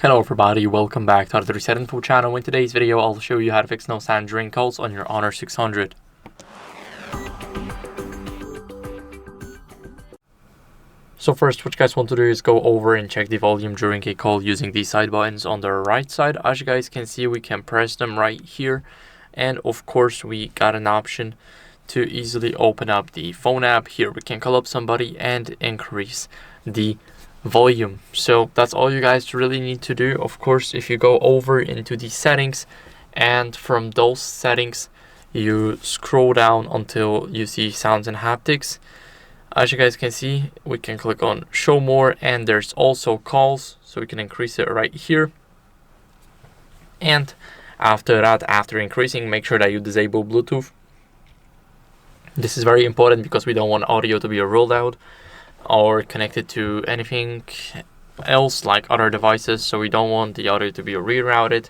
Hello everybody, welcome back to the HardReset.Info channel. In today's video, I'll show you how to fix no sound during calls on your Honor 600. So first, what you guys want to do is go over and check the volume during a call using these side buttons on the right side. As you guys can see, we can press them right here. And of course, we got an option to easily open up the phone app. Here we can call up somebody and increase the volume. So that's all you guys really need to do. Of course, if you go over into the settings, and from those settings you scroll down until you see sounds and haptics. As you guys can see, we can click on show more, and there's also calls, so we can increase it right here. And after that, after increasing, make sure that you disable Bluetooth. This is very important because we don't want audio to be ruled out or connected to anything else like other devices, so we don't want the audio to be rerouted.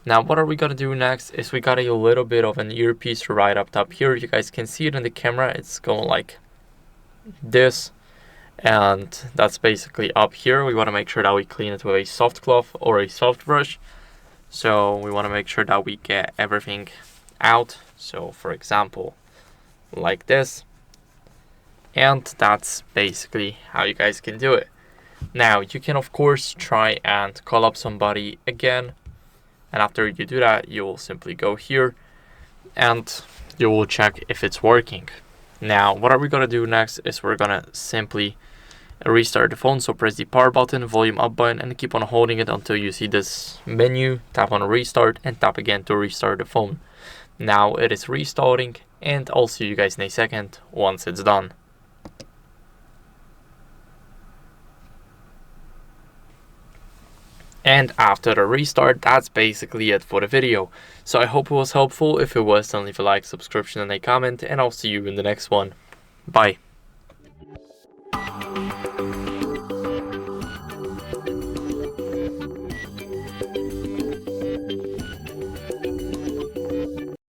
Now what are we gonna do next is we got a little bit of an earpiece right up top here. You guys can see it in the camera. It's going like this, and that's basically up here. We want to make sure that we clean it with a soft cloth or a soft brush. So we want to make sure that we get everything out, so for example like this. And that's basically how you guys can do it. Now you can of course try and call up somebody again, and after you do that, you will simply go here and you will check if it's working. Now what are we gonna do next is we're gonna simply restart the phone. So press the power button, volume up button, and keep on holding it until you see this menu. Tap on restart and tap again to restart the phone. Now it is restarting, and I'll see you guys in a second once it's done. And after the restart, that's basically it for the video. So I hope it was helpful. If it was, then leave a like, subscription, and a comment, and I'll see you in the next one. Bye.